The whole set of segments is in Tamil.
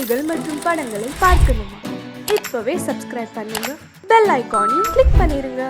செய்திகள் மற்றும் படங்களை பார்க்கணுமா? இப்பவே சப்ஸ்கிரைப் பண்ணுங்க, பெல் ஐகானையும் கிளிக் பண்ணிருங்க.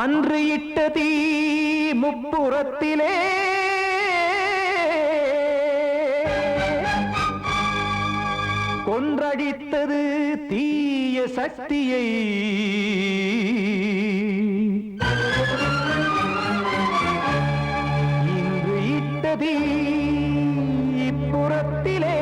அன்று இட்ட தீ முப்புறத்திலே கொன்றடித்தது தீய சக்தியை. இன்று இட்ட தீ இப்புறத்திலே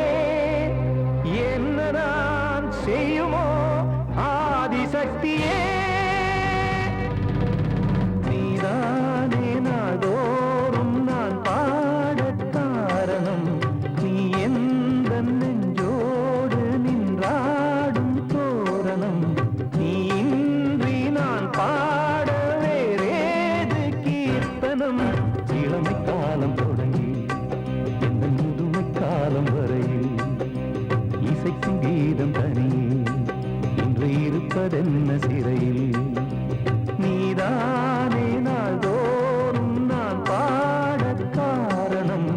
நெஞ்சோடு நின்றாடும் தோரணம் நீ இன்றி நான் பாட வேறேது கீர்த்தனம் இளமை காலம் தொடங்கி இந்த முதுமை காலம் வரையில் இசைக்கும் கீதம் தனியே இன்று இருப்பதென்ன சிறையில் நீதானே நாள்தோறும் நான் பாடக் காரணம்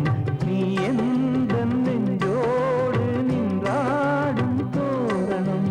நீ எந்த நெஞ்சோடு நின்றாடும் தோரணம்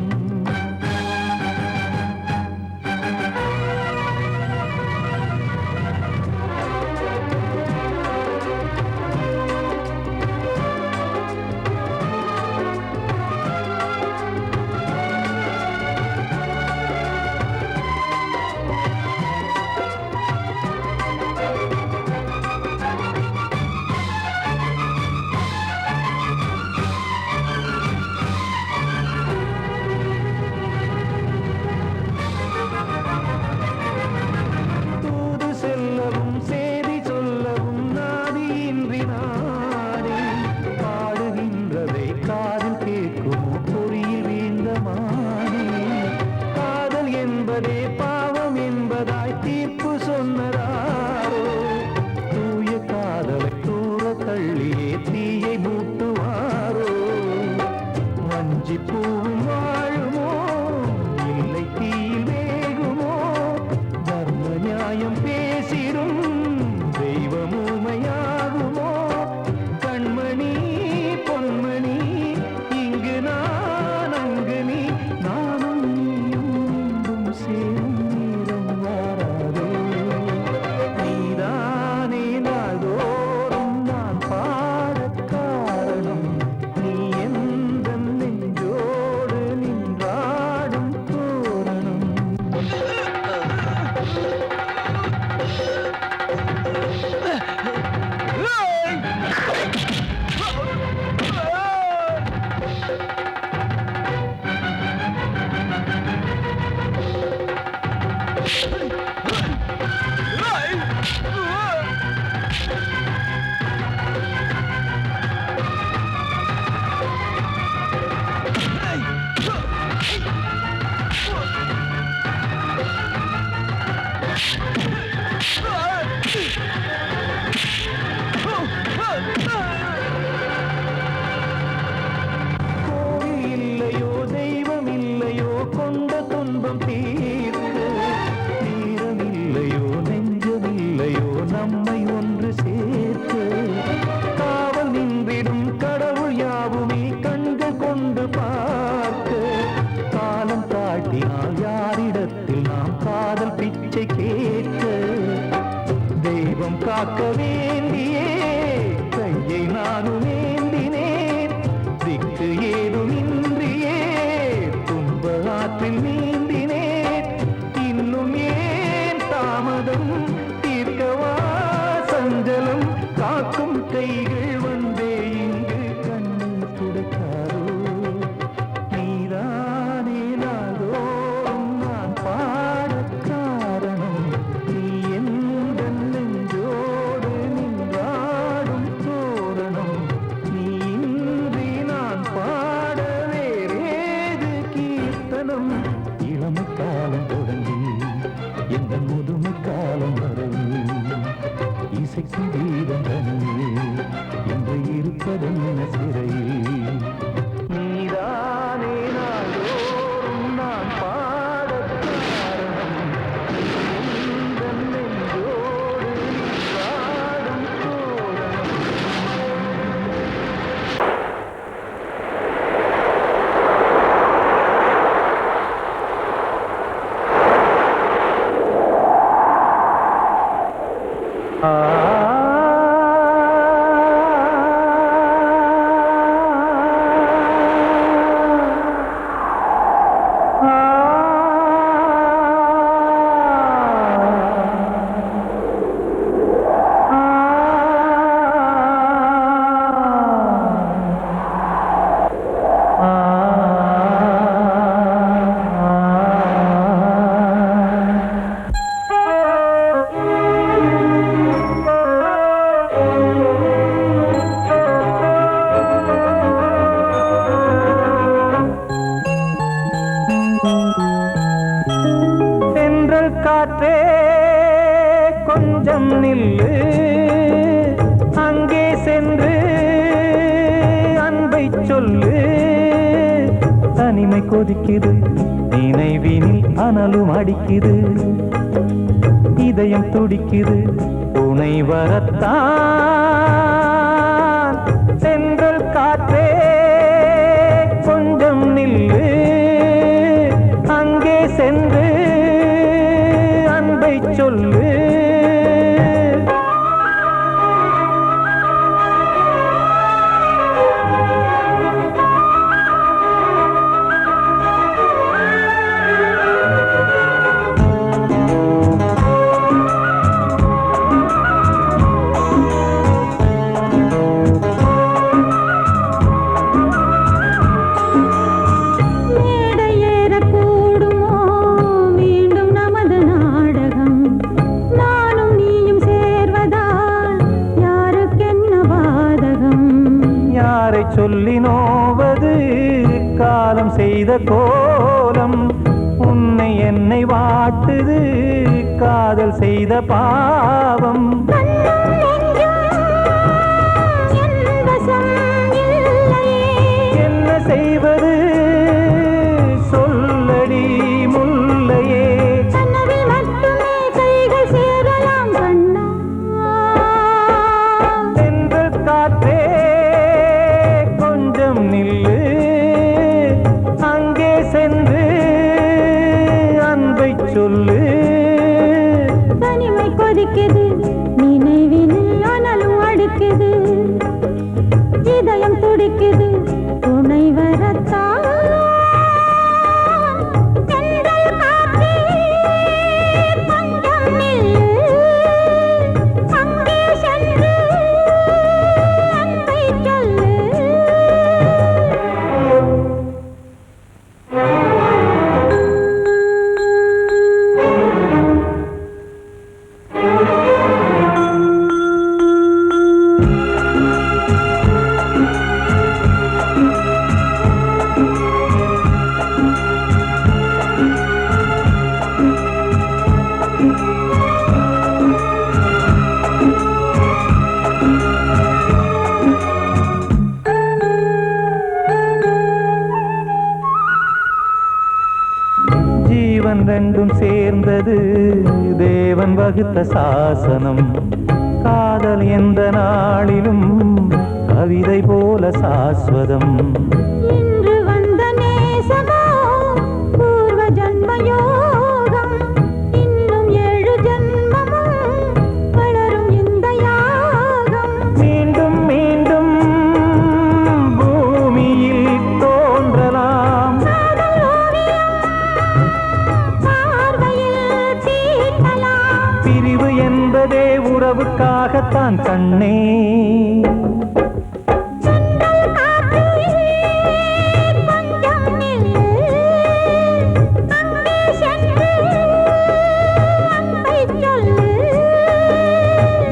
செல்லவும் சேதி சொல்லவும் நாதியின்றி நானே பாடுகின்றதை காதில் கேட்குமோ பொறியில் வீழ்ந்த மானே காதல் என்பதே பாவம் என்பதாய் தீர்ப்பு சொன்னதாரோ தூய காதலை தூர தள்ளியே தீயை மூட்டுவாரோ வஞ்சி பூவும் வாழுமோ இல்லை தீயில் வேகுமோ தர்ம நியாயம் பேசிடும் தெய்வம் ஊமையாகுமோ கண்மணி பொன்மணி இங்கு நான் அங்கு நீ நானும் நீயும் மீண்டும் சேரும் நேரம் வாராதோ நீதானே நாள்தோறும் நான் பாடக் காரணம் நீ எந்த நெஞ்சோடு சொல்லு. தனிமை கொதிக்குது, நினைவினில் அனலும் அடிக்குது, இதயம் துடிக்குது, துணை வரத்தான். சென்றல் காற்றே கொஞ்சம் நில்லு, அங்கே சென்று அன்பை சொல்லு. சொல்லி நோவது காலம் செய்த கோலம், உன்னை என்னை வாட்டுது காதல் செய்த பாவம். என்ன செய்வது சொல்லடி முல்லையே. சென்றல் காற்றே நில்லு, அங்கே சென்று அன்பை சொல்லு. தனிமை கொதிக்குது, நினைவினில் அனலும் அடிக்குது, இதயம் துடிக்குது, துணை வரத்தான். ஜீவன் ரெண்டும் சேர்ந்தது தேவன் வகுத்த சாசனம். காதல் எந்த நாளிலும் கவிதை போல சாஸ்வதம். இன்று வந்த நேசமோ பூர்வ ஜன்மயோகம், இன்னும் 7 ஜன்மமும் வளரும் இந்த யாகம். மீண்டும் மீண்டும் பூமியில் தோன்றலாம், பிரிவு என்பதே உறவுக்காகத்தான் கண்ணே.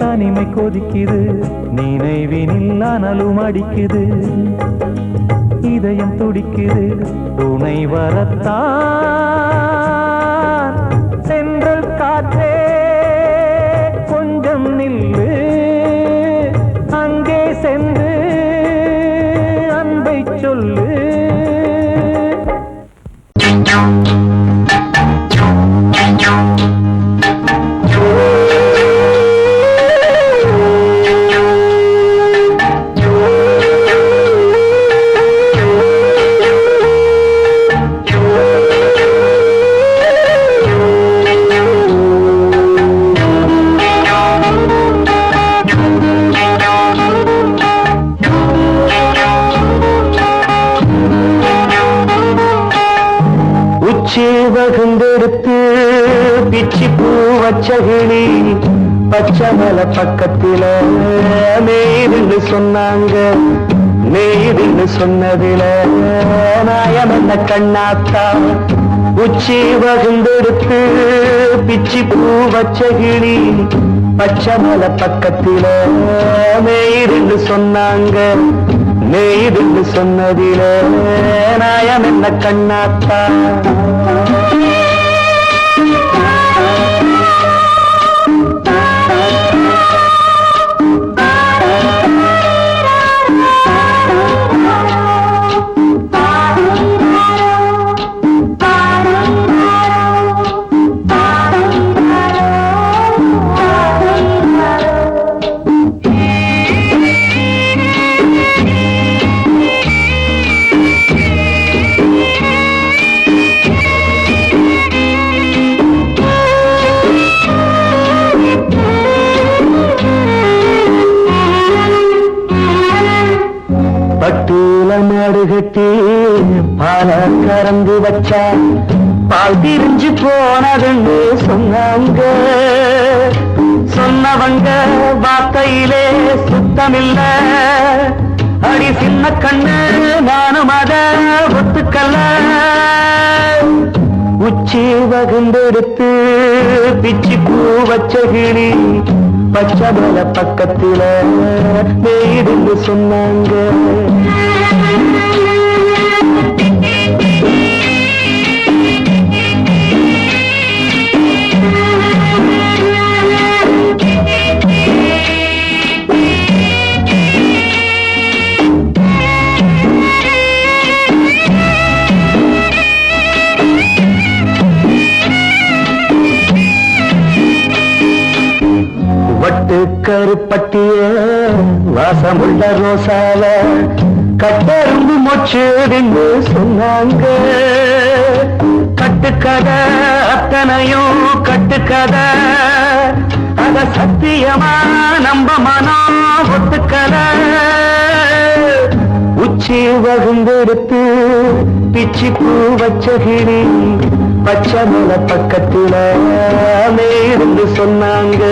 தனிமை கொதிக்குது, நினைவினில் அனலும் அடிக்குது, இதயம் துடிக்குது, துணை வரத்தான். சென்றல் காற்றே கொஞ்சம் நில்லு, அங்கே சென்று அன்பை சொல்லு. வகுந்தெடுத்து பிச்சி பூ வச்சகிளி பச்சை மலை பக்கத்தில மேய்துன்னு சொன்னாங்க. மேய்துன்னு சொன்னதில நாயம் என்ன கண்ணாத்தா. உச்சி வகுந்தெடுத்து பிச்சி பூ வச்சகிளி பச்சை மலை பக்கத்தில மேய்துன்னு சொன்னாங்க. மேய்துன்னு சொன்னதில நாயம் என்ன கண்ணாத்தா. கட்டி பால கறந்து வச்சா பால் திரிஞ்சு போனதுன்னு சொன்னாங்க. சொன்னவங்க வார்த்தையிலே சுத்தமில்ல. அடி சின்ன கண்ணு நானும் அத ஒத்துக்கல்ல. உச்சி வகுந்தெடுத்து பிச்சி பூ வச்ச கிளி பச்சை மலை பக்கத்தில மேடுன்னு சொன்னாங்க. கருப்பட்டிய வாசமுள்ள ரோசால கட்டெரும்பு மொச்சுன்னு சொன்னாங்க. கட்டுக்கதை அத்தனையும் கட்டுக்கதை, அத சத்தியமா நம்ப மனம் ஒத்துக்கதை. உச்சி வகுந்தெடுத்து பிச்சி பூ வச்ச கிளி பச்சை மலை பக்கத்துல மேருந்து சொன்னாங்க.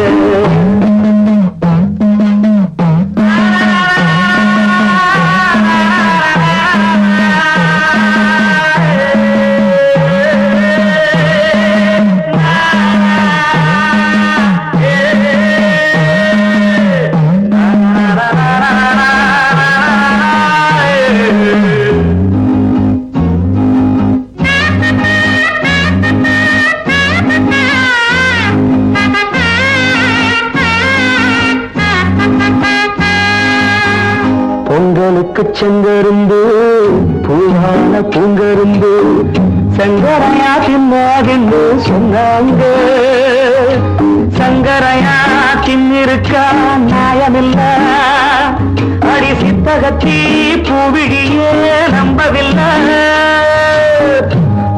பொங்கலுக்கு செங்கருந்து பூவான பூங்கருந்து சங்கரையா தின்னாகின்னு சொன்னாங்க. சங்கரையா தின்னிருக்கா நியாயமில்ல. அடி சித்தகத்தி பூவிழியே நம்பவில்லை.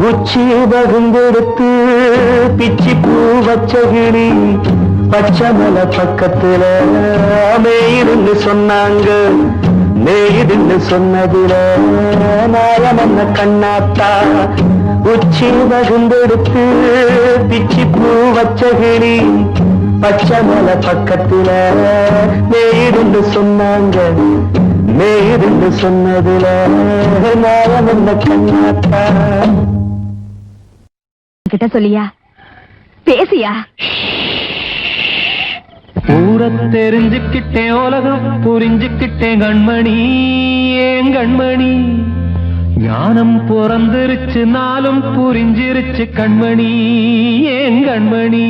உச்சி வகுந்தெடுத்து பிச்சி பூ வச்ச கிளி பச்சை மலை பக்கத்துல மேயிருந்து சொன்னாங்க. மேயிருந்து சொன்னதுல நாயம் என்ன கண்ணாத்தா. உச்சி வகுந்தெடுத்து பிச்சி பூ வச்ச கிளி பச்சை மலை பக்கத்துல மேயிருந்து சொன்னாங்க. மேயிருந்து சொன்னதுல நாயம் என்ன கண்ணாத்தா. கிட்ட சொல்லியா பேசியா? ஊர தெரிஞ்சுக்கிட்டேன், உலகம் புரிஞ்சுக்கிட்டேன் கண்மணி, ஏன் கண்மணி. ஞானம் பிறந்திருச்சு, நாளும் புரிஞ்சிருச்சு கண்மணி, ஏன் கண்மணி.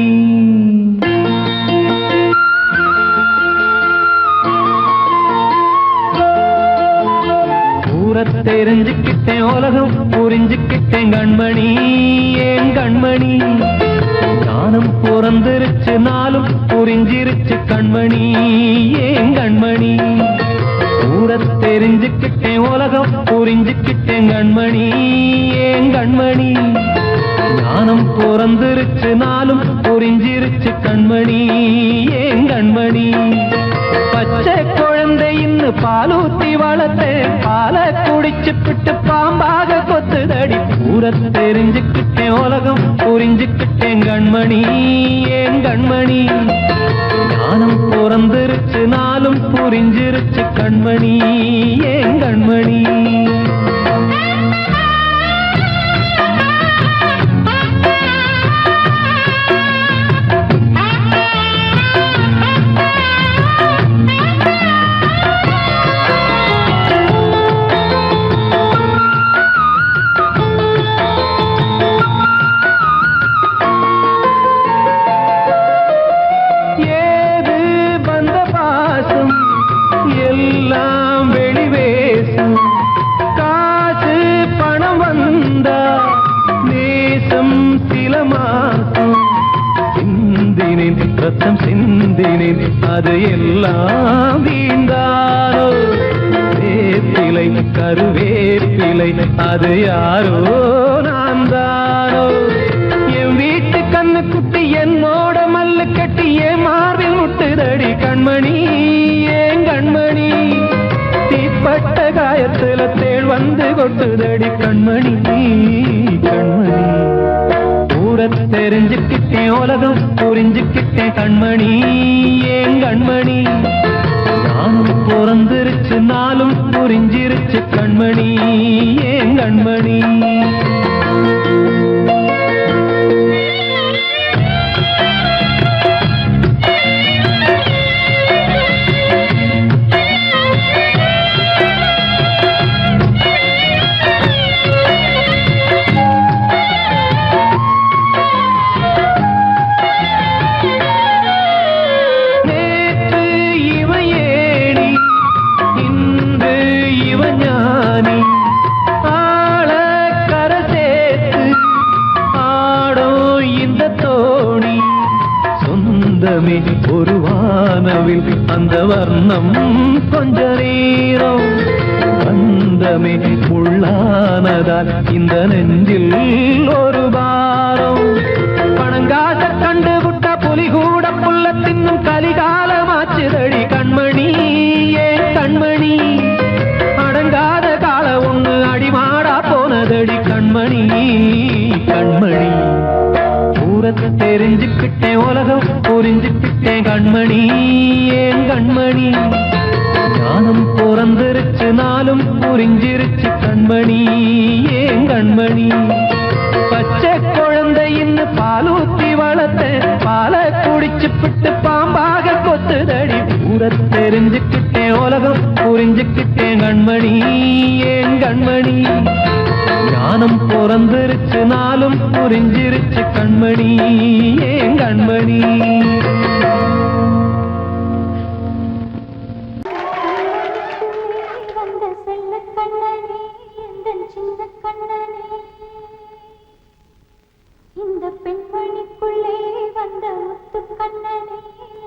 ஊர தெரிஞ்சுக்கிட்டேன், உலகம் புரிஞ்சுக்கிட்டேன் கண்மணி, ஏன் கண்மணி. ஞானம் பிறந்திருச்சு, நாளும் புரிஞ்சிருச்சு கண்மணி, ஏன் கண்மணி. ஊர தெரிஞ்சுக்கிட்டேன், உலகம் புரிஞ்சுக்கிட்டேன் கண்மணி, ஏன் கண்மணி. ஞானம் பிறந்திருச்சு, நாளும் புரிஞ்சிருச்சு கண்மணி, ஏன் கண்மணி. பச்சை குழந்தை இன்னு பாலூத்தி வளர்த்தேன், பாலை குடிச்சு பிட்டு பாம்பாக கொத்துதடி. ஊர தெரிஞ்சுக்கிட்டேன், உலகம் புரிஞ்சுக்கிட்டேன் கண்மணி, ஏன் கண்மணி. ஞானம் பிறந்திருச்சு, நாளும் புரிஞ்சிருச்சு கண்மணி, ஏன் கண்மணி. ரத்தம் சிந்தினேன், அது எல்லாம் வீண்டாரோ. வேப்பிலை கருவேப்பிலை, அது யாரோ நான் தானோ. என் வீட்டு கண்ணு குட்டி என்னோட மல்லு கட்டி என் மார்பில் முட்டுதடி கண்மணி, ஏன் கண்மணி. பட்ட காயத்துல தேள் வந்து கொட்டுதடி கண்மணி கண்மணி. ஊரை தெரிஞ்சுக்கிட்டேன் உலகம் புரிஞ்சுக்கிட்டேன் கண்மணி ஏன் கண்மணி. நானும் பிறந்திருச்சு நாளும் புரிஞ்சிருச்சு கண்மணி ஏன் கண்மணி. ஒரு வானவில் அந்த வர்ணம் கொஞ்ச நேரம் வந்தமே உள்ளானதால் இந்த நெஞ்சில் ஒரு பாரம். பணங்காச கண்டு விட்ட புலி கூட புல்ல தின்னும் கலிகாலமாச்சுதடி கண்மணி ஏன் கண்மணி. அடங்காத கால ஒண்ணு அடிமாடா போனதடி கண்மணி கண்மணி. ஊரத்தை தெரிஞ்சுக்கிட்டேன் உலகம் புரிஞ்சுக்கிட்டேன் கண்மணி ஏன் கண்மணி. ஞானம் பிறந்திருச்சு நாளும் புரிஞ்சிருச்சு கண்மணி ஏன் கண்மணி. பச்சை குழந்தையின்னு பாலூத்தி வளர்த்த பாலை குடிச்சு பிட்டு பாம்பாக கொத்துதடி. ஊரத்தை தெரிஞ்சுக்கிட்டேன் உலகம் புரிஞ்சுக்கிட்டேன் கண்மணி ஏன் கண்மணி. ஞானம் பிறந்திருச்சு நாளும் புரிஞ்சிருச்சு கண்மணி ஏன் கண்மணி. இந்த பெண்மணிக்குள்ளே வந்த முத்து கண்ணனே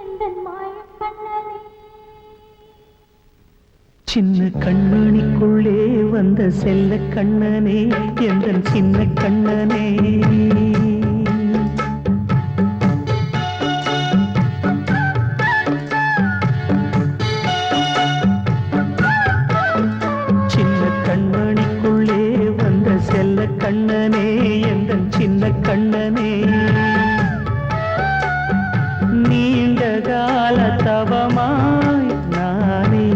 எந்த மாய கண்ணனே. சின்ன கண்மணிக்குள்ளே வந்த செல்ல கண்ணனே எந்தன் சின்ன கண்ணனே. சின்ன கண்மணிக்குள்ளே வந்த செல்ல கண்ணனே எந்தன் சின்ன கண்ணனே. நீண்ட கால தவமாய் நானே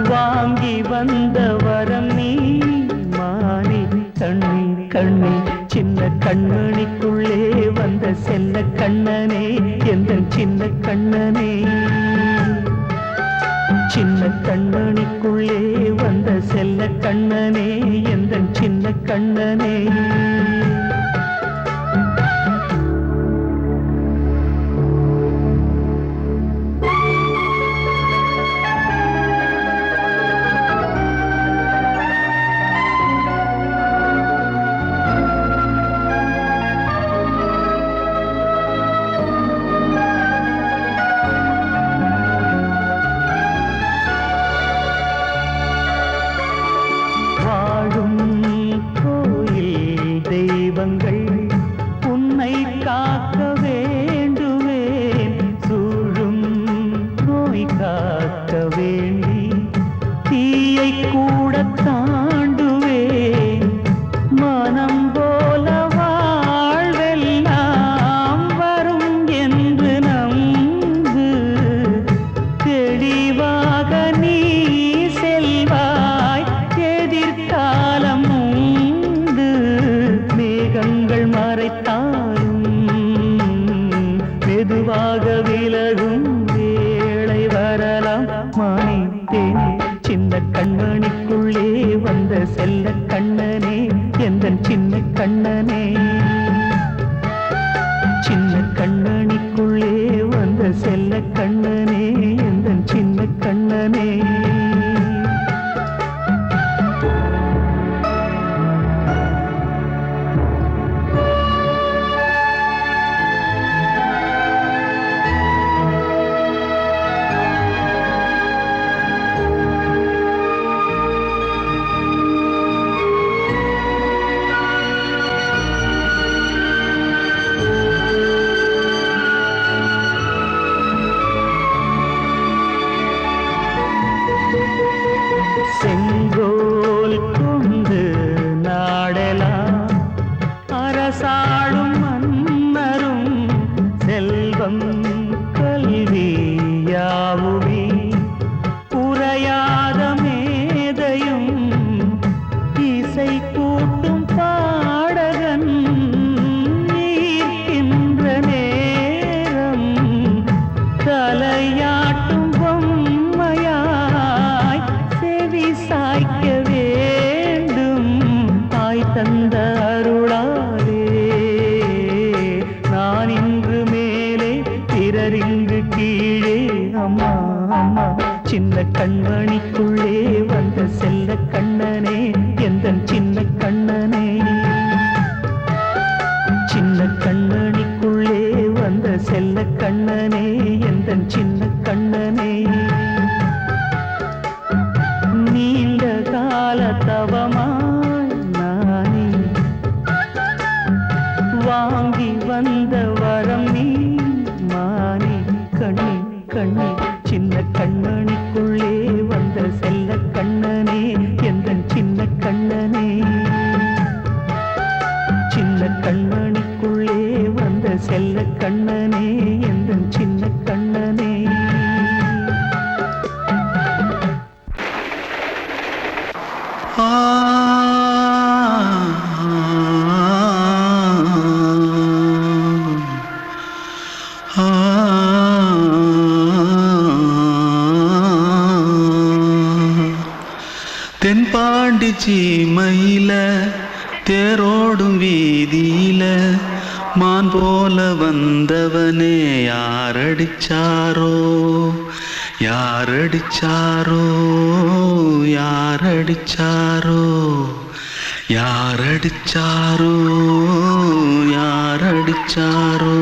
வாங்கி வந்த வரம் நீ மானே கண்ணே கண்ணே. சின்ன கண்மணிக்குள்ளே வந்த செல்ல கண்ணனே எந்தன் சின்ன கண்ணனே. சின்ன கண்மணிக்குள்ளே வந்த செல்ல கண்ணனே எந்தன் சின்ன கண்ணனே. உன்னை காக்க வேண்டுவேன் சூழும் நோய் காக்க வேண்டி தீயை கூட தாண்டுவேன். மனம் போல வாழ்வெல்லாம் வரும் என்று நம்பு. தெளிவாக நீ செல்வாய் எதிர்காலம் உண்டு. மேகங்கள் மறைத்தாலும் மெதுவாக விலகும் வேளை வரலாம் மானே தேனே. சின்ன கண்மணிக்குள்ளே வந்த செல்ல கண்ணனே எந்தன் சின்ன கண்ணனே. சின்ன கண்மணிக்குள்ளே வந்த செல்ல கண்ணனே எந்தன் சின்ன கண்ணனே. சாய்க்க வேண்டும் தாய் தந்த அருளாலே நான் இன்று மேலே பிறரிங்கு கீழே அம்மா அம்மா சின்ன கண்மணிக்குள்ளே வந்த செல்ல கண்ணனே எந்தன் சின்ன கண்ணனே சின்ன கண்ணனிக்குள்ளே வந்த செல்ல கண்ணனே எந்தன் சின்ன கண்ணனே நீண்ட கால தவமாய் நானே வாங்கி வந்த வரம் நீ மானே கண்ணே கண்ணே சின்ன கண்ணனிக்குள்ளே வந்த செல்ல கண்ணனே எந்தன் சின்ன கண்ணனே சின்ன கண்ணனிக்குள்ளே வந்த செல்ல கண்ணனே எந்தன் சின்ன கண்ணனே தென்பாண்டி சீமையில தேரோடும் வீதியில மான் போல வந்தவனே யாரடிச்சாரோ யாரடிச்சாரோ யாரடிச்சாரோ யாரடிச்சாரோ யாரடிச்சாரோ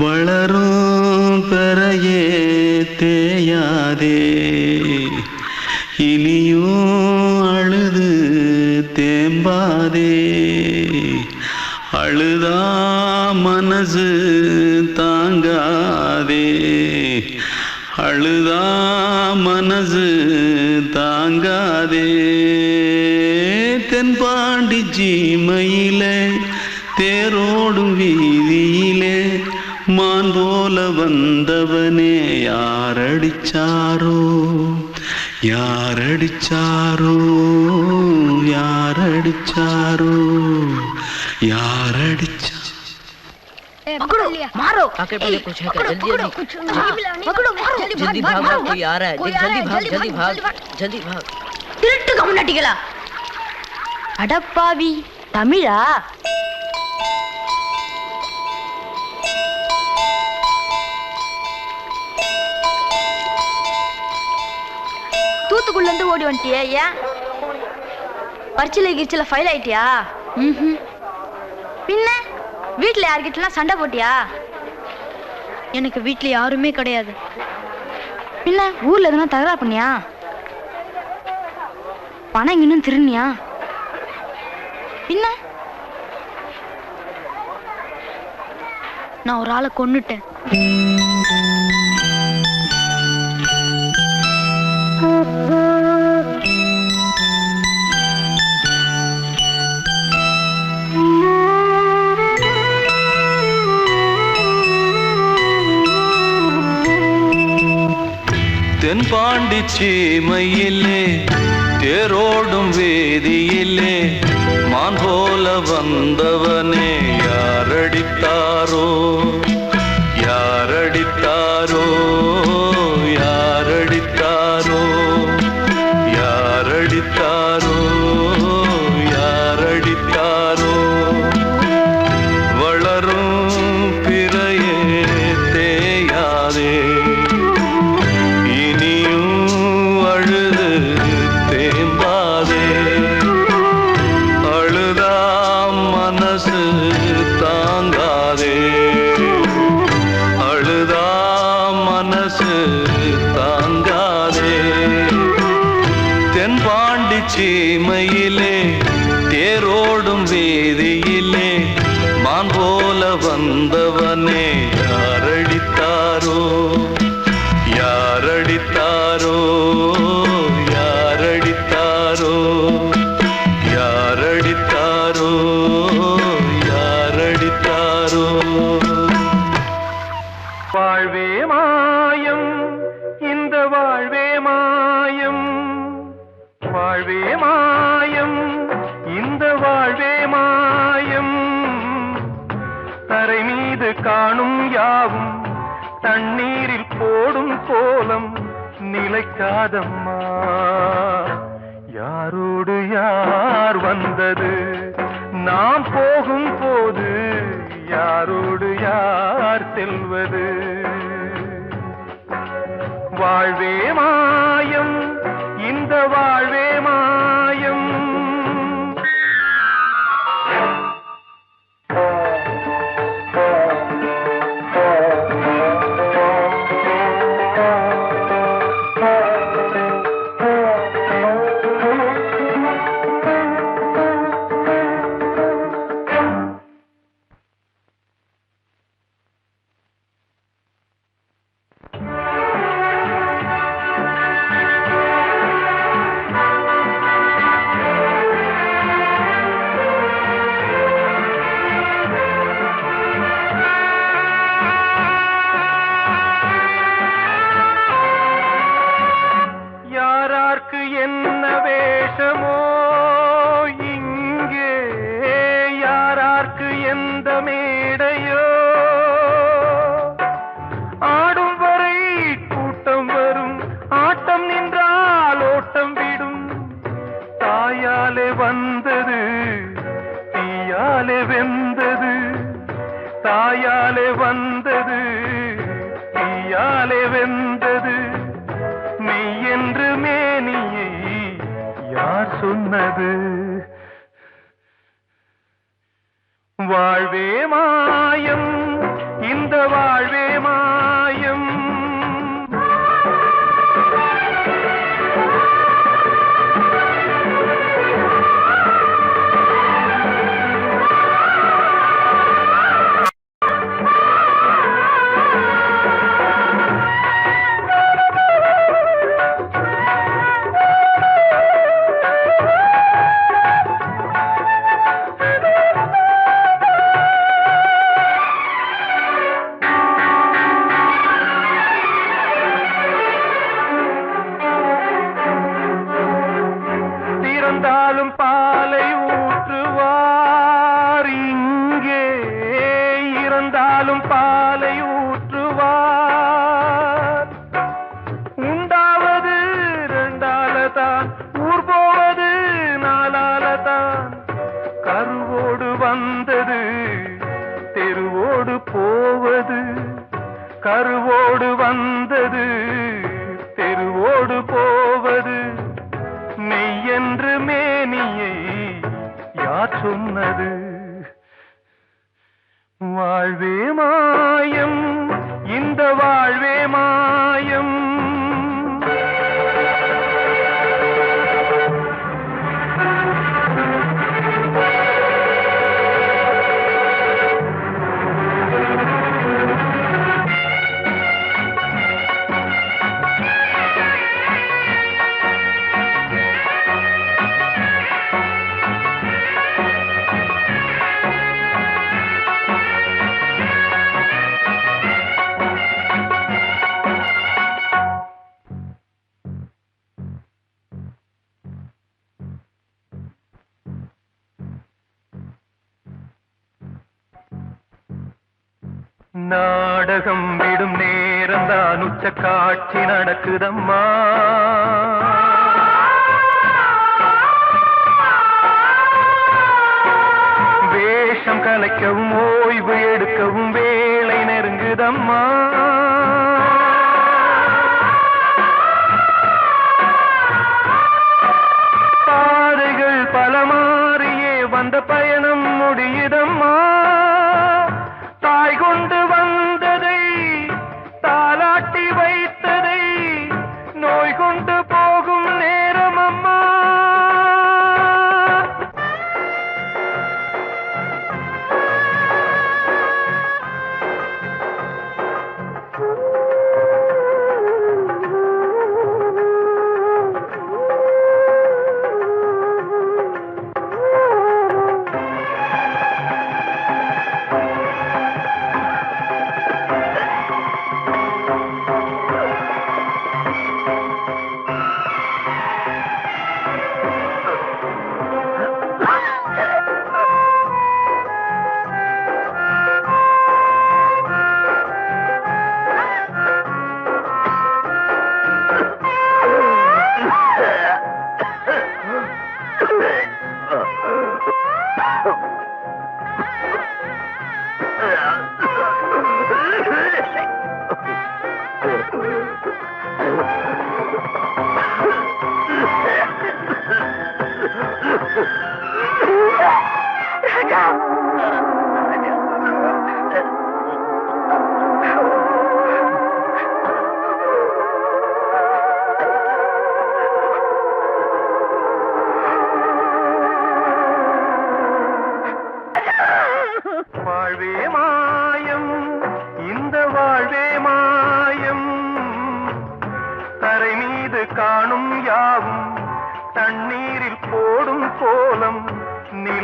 வளரும் பெறையே தேயாதே இனியும் அழுது தேம்பாதே அழுதா மனசு தாங்காதே அழுதா மனசு தாங்காதே தென்பாண்டி சீமையிலே தேரோடும் வீதியிலே மான் போல வந்தவனே யாரடிச்சாரோ யாரடிச்சாரோ யாரடிச்சாரோ யாரடிச்சா मारो आके पहले कुछ है क्या जल्दी जल्दी जल्दी भाग भाग कोई आ रहा है जल्दी भाग जल्दी भाग திருட்டு கம்முனட்டிகளா அடப்பாவி தமிழா தூத்துக்குள்ள இருந்து ஓடி வந்துட்டியா ஏன் பரிச்சையில கிரிச்சில ஃபைல் ஆயிட்டியா பின்ன வீட்டுல யார்கிட்டலாம் சண்டை போட்டியா எனக்கு வீட்டுல யாருமே கிடையாது பின்ன ஊர்ல எதுனா தகராறு பண்ணியா பணம் இன்னும் திருநியா பின்ன நான் ஒரு ஆளை கொன்னுட்டேன் தென்பாண்டி சீமையிலே தேரோடும் வேதியிலே மான் போல வந்தவனே யாரடித்தாரோ யாரடித்தாரோ யாரடித்தாரோ யாரடித்தாரோ யாரடித்தாரோ வளரும் பிறையே தேயாதே சீமையிலே தேரோடும் வேதியிலே மான் போல வந்தவனே யாரடித்தாரோ யாரடித்தாரோ யாரடித்தாரோ யாரடித்தாரோ யாரடித்தாரோ வாழ்வே மாயம் இந்த வாழ்வே மாயம் வாழ்வே மாயம் இந்த வாழ்வே மாயம் தரை மீது காணும் யாவும் தண்ணீரில் போடும் கோலம் நிலைக்காதம்மா. யாரோடு யார் வந்தது நாம் போகும் போது, யாரோடு யார் செல்வது? வாழ்வே மாயம், இந்த வாழ்வே மாயம். என்ன வேஷமோ இங்கே, யாரார்க்கு எந்த மேடையோ, ஆடும் வரை கூட்டம் வரும், ஆட்டம் நின்றால் ஓட்டம் விடும். தாயாலே வந்தது தீயாலே வெந்தது, தாயாலே வந்தது தீயாலே வெந்தது. மெய் என்று மேனியை யார் சொன்னது? வாழ்வே மாயம், இந்த வாழ்வே மாயம். இறந்தாலும் பாலை ஊற்றுவார் இங்கே, இறந்தாலும் பாலை ஊற்றுவார். உண்டாவது ரெண்டாலதான், ஊர் போவது நாலாலதான். கருவோடு வந்தது தெருவோடு போவது, கருவோடு வந்தது தெருவோடு போவது. மெய் என்று மேனியை யார் சொன்னது? வாழ்வே மாயம், இந்த வாழ்வே மாயம். நாடகம் விடும் நேரம்தான் உச்ச காட்சி நடக்குதம்மா. வேஷம் கலைக்கவும் ஓய்வு எடுக்கவும் வேளை நெருங்குதம்மா. பாதைகள் பல மாறியே வந்த பயணம் முடியுதம்மா. தாய் கொண்டு வந்ததை தாலாட்டி வைத்ததை நோய் கொண்டு போகும் நேரம் அம்மா.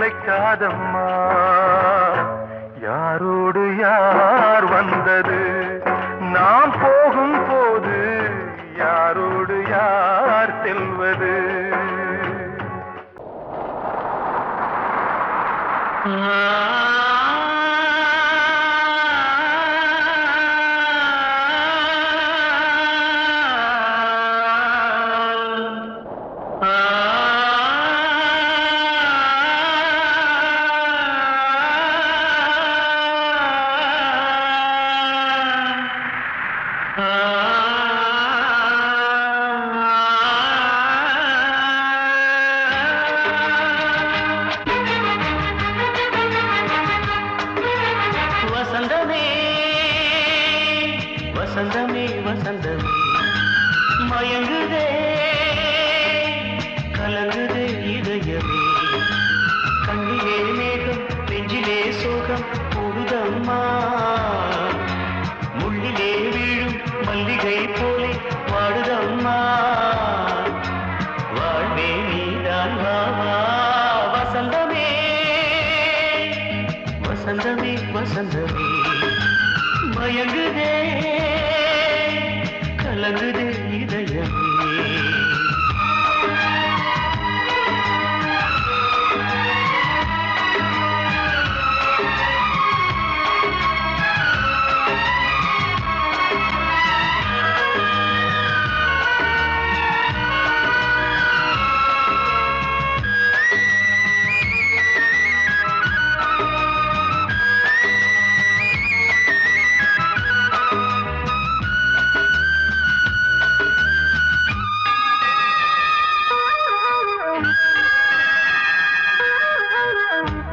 நிலைக்காதம்மா யாரோடு யார் வந்தது நாம் போகும் போது யாரோடு யார் செல்வது வசந்தமே வசந்தமே வசந்தமே மயங்குதே கலங்குதே இதயமே கண்ணிலே மேகம் நெஞ்சிலே சோகம் போடுதம்மா முள்ளிலே வீழும் மல்லிகை போலே வாடுதம்மா வாழ்வே நீதான் வாவா வசந்தமே வசந்தமே வசந்தமே மயங்குதே கலங்குதே இதயமே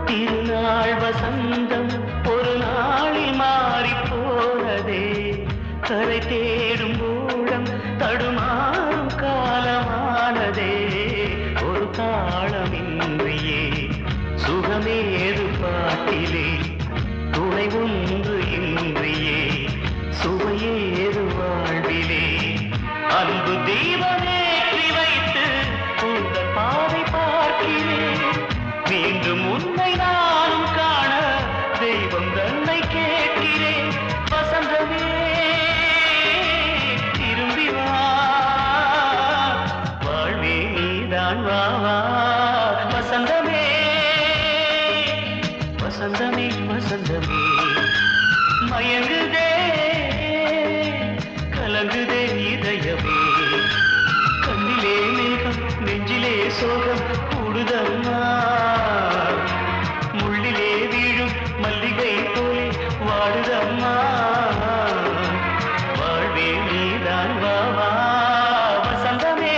திருநாள் வசந்தம் ஒரு நாளில் மாறி போனதே கரை தேடும் ஊழம் தடுமாறும் காலமானதே ஒரு தாளமின்றியே சுகமேது பாட்டிலே துணை ஒன்று இன்றியே சுவையேது வாழ்விலே அன்பு தீபமேற்றி வைத்து உங்கள் பாதை பார்க்கிறேன் மீண்டும் உன்னை நானும் காண தெய்வம் தன்னை கேட்கிறேன் வசந்தமே திரும்பி வா வாழ்வே நீதான் வா வா வசந்தமே வசந்தமே வசந்தமே மயங்குதே கலங்குதே இதயமே கண்ணிலே மேகம் நெஞ்சிலே சோகம் கூடுதம்மா முள்ளிலே வீழும் மல்லிகை போலே வாடுதம்மா வாழ்வே நீதான் வா வா வசந்தமே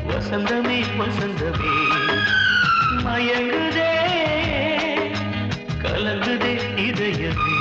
வசந்தமே வசந்தமே மயங்குதே கலங்குதே இதயமே